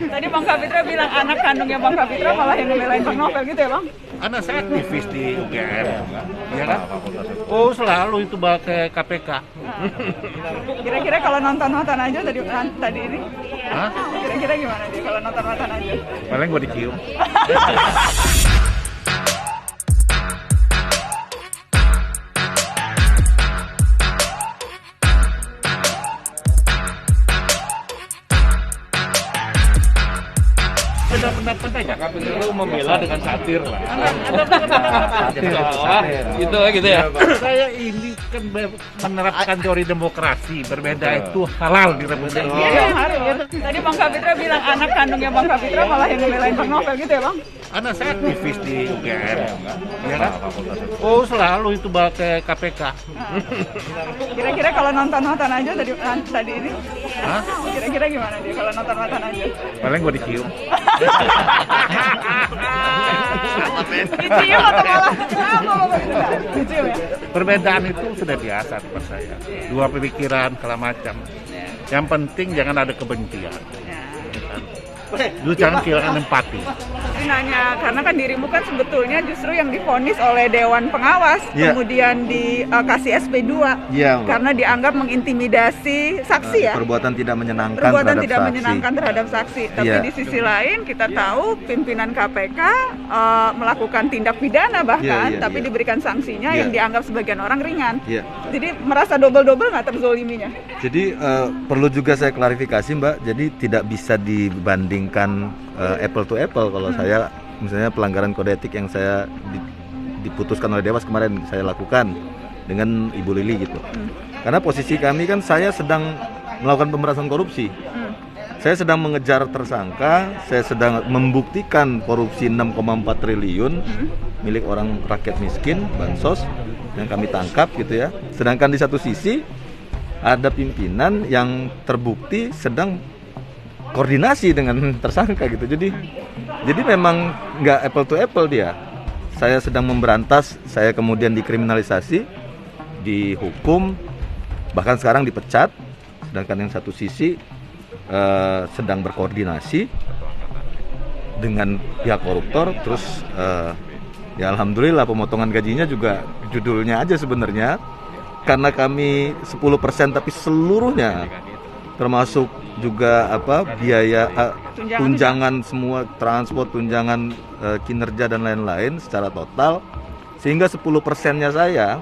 Tadi Bang Kapitra bilang anak kandungnya Bang Kapitra malah yang ngebelain Bang Novel gitu ya Bang? Anak saya aktivis di UGM, ya kan? Oh selalu itu pakai KPK. Kira-kira kalau nonton aja tadi ini? Hah? Kira-kira gimana dia kalau nonton aja? Paling gua dicium. Pendapat aja, KPU membela dengan satir lah. Gitu ya. Saya ini kan menerapkan teori demokrasi, berbeda itu halal di Republik Iya harus. Tadi Bang Kapitra bilang anak kandungnya Bang Kapitra malah yang ngebelain Bang Novel gitu ya Bang? Anak saya aktivis di UGM, ya kan? Oh selalu itu pakai KPK. Kira-kira kalau nonton aja tadi ini? Hah? Kira-kira gimana dia kalau nonton aja? Paling gua dicium. Dicium atau malah apa gitu kan? Dicium ya? Perbedaan itu sudah biasa buat saya. Dua pemikiran, segala macam. Yang penting jangan ada kebencian. Lu jangan kehilangan empati. Nanya, karena kan dirimu kan sebetulnya justru yang divonis oleh Dewan Pengawas, kemudian dikasih SP2 karena dianggap mengintimidasi saksi ya. Perbuatan tidak menyenangkan terhadap saksi. Tapi di sisi lain kita tahu pimpinan KPK melakukan tindak pidana bahkan, tapi diberikan sanksinya yang dianggap sebagian orang ringan. Jadi merasa double-double nggak terzoliminya? Jadi perlu juga saya klarifikasi Mbak, jadi tidak bisa dibandingkan apple to apple kalau saya misalnya pelanggaran kode etik yang saya diputuskan oleh Dewas kemarin saya lakukan dengan Ibu Lili gitu. Karena posisi kami kan saya sedang melakukan pemberantasan korupsi. Saya sedang mengejar tersangka, saya sedang membuktikan korupsi 6,4 triliun milik orang rakyat miskin, bansos yang kami tangkap gitu ya. Sedangkan di satu sisi ada pimpinan yang terbukti sedang koordinasi dengan tersangka gitu. Jadi memang nggak apple to apple dia. Saya sedang memberantas, saya kemudian dikriminalisasi, dihukum, bahkan sekarang dipecat. Sedangkan yang satu sisi sedang berkoordinasi dengan pihak koruptor. Terus ya alhamdulillah pemotongan gajinya juga judulnya aja sebenarnya. Karena kami 10% tapi seluruhnya termasuk juga biaya tunjangan semua transport, tunjangan kinerja dan lain-lain secara total, sehingga 10%-nya saya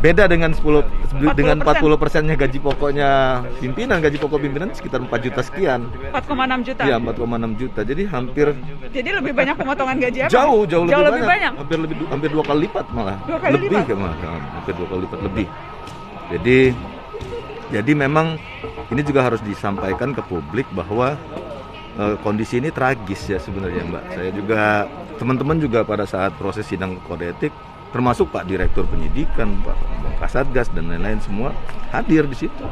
beda dengan 40%-nya gaji pokoknya pimpinan. Gaji pokok pimpinan sekitar 4 juta sekian. 4,6 juta. Iya, 4,6 juta. Jadi Jadi lebih banyak pemotongan gaji apa? Jauh lebih banyak. Hampir 2 kali lipat malah. Hampir 2 kali lipat lebih. Jadi memang ini juga harus disampaikan ke publik bahwa kondisi ini tragis ya sebenarnya Mbak. Saya juga, teman-teman juga pada saat proses sidang kode etik, termasuk Pak Direktur Penyidikan, Pak Kasatgas dan lain-lain semua hadir di situ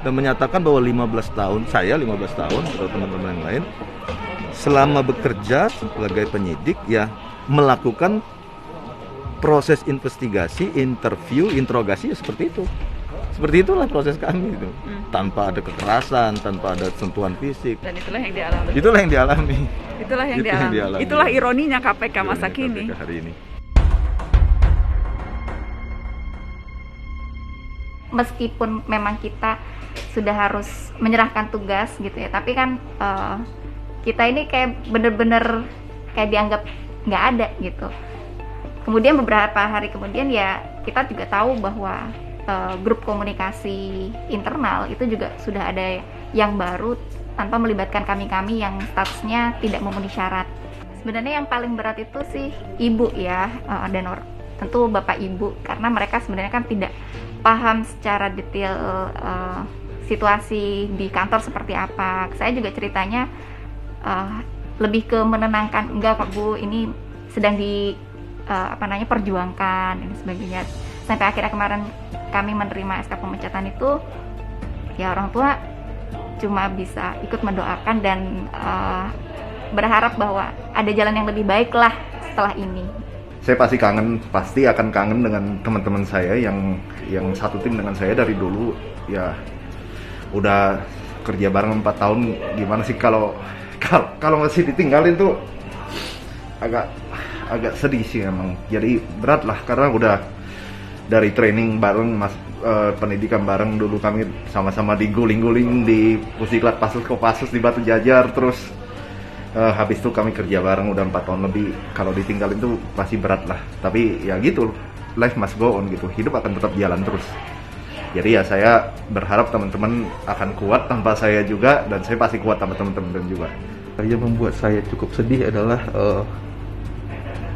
dan menyatakan bahwa 15 tahun atau teman-teman yang lain selama bekerja sebagai penyidik ya melakukan proses investigasi, interview, interogasi ya seperti itu. Seperti itulah proses kami itu. Tanpa ada kekerasan, tanpa ada sentuhan fisik. Dan itulah yang dialami. Itulah yang dialami. Itulah ironinya KPK masa kini. KPK hari ini. Meskipun memang kita sudah harus menyerahkan tugas gitu ya, tapi kan kita ini kayak bener-bener kayak dianggap nggak ada gitu. Kemudian beberapa hari kemudian ya kita juga tahu bahwa grup komunikasi internal itu juga sudah ada yang baru tanpa melibatkan kami yang statusnya tidak memenuhi syarat. Sebenarnya yang paling berat itu sih ibu ya, dan tentu bapak ibu, karena mereka sebenarnya kan tidak paham secara detail situasi di kantor seperti apa. Saya juga ceritanya lebih ke menenangkan, enggak kok Bu, ini sedang perjuangkan dan sebagainya. Sampai akhirnya kemarin kami menerima SK pemecatan itu, ya orang tua cuma bisa ikut mendoakan dan berharap bahwa ada jalan yang lebih baik lah setelah ini. Saya pasti akan kangen dengan teman-teman saya yang satu tim dengan saya dari dulu ya. Udah kerja bareng 4 tahun, gimana sih kalau masih ditinggalin tuh agak sedih sih emang. Jadi berat lah karena udah dari training bareng, pendidikan bareng, dulu kami sama-sama diguling-guling di Pusiklat Pasus Kopassus di Batu Jajar, terus habis itu kami kerja bareng udah 4 tahun lebih. Kalau ditinggalin tuh pasti berat lah, tapi ya gitu, life must go on gitu, hidup akan tetap jalan terus. Jadi ya saya berharap teman-teman akan kuat tanpa saya juga, dan saya pasti kuat tanpa teman-teman juga. Yang membuat saya cukup sedih adalah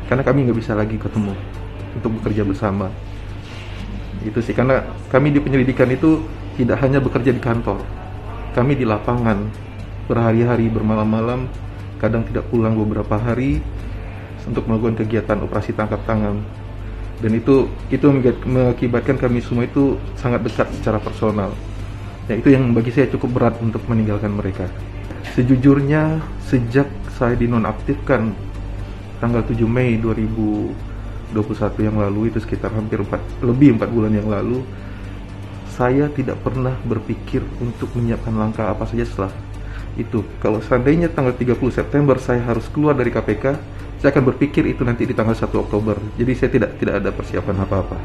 karena kami nggak bisa lagi ketemu untuk bekerja bersama. Itu sih, karena kami di penyelidikan itu tidak hanya bekerja di kantor, kami di lapangan berhari-hari, bermalam-malam, kadang tidak pulang beberapa hari untuk melakukan kegiatan operasi tangkap tangan. Dan itu mengakibatkan kami semua itu sangat dekat secara personal. Ya, itu yang bagi saya cukup berat untuk meninggalkan mereka. Sejujurnya sejak saya dinonaktifkan tanggal 7 Mei 2021 yang lalu, itu sekitar hampir 4 bulan yang lalu, saya tidak pernah berpikir untuk menyiapkan langkah apa saja setelah itu. Kalau seandainya tanggal 30 September saya harus keluar dari KPK, saya akan berpikir itu nanti di tanggal 1 Oktober. Jadi saya tidak ada persiapan apa-apa.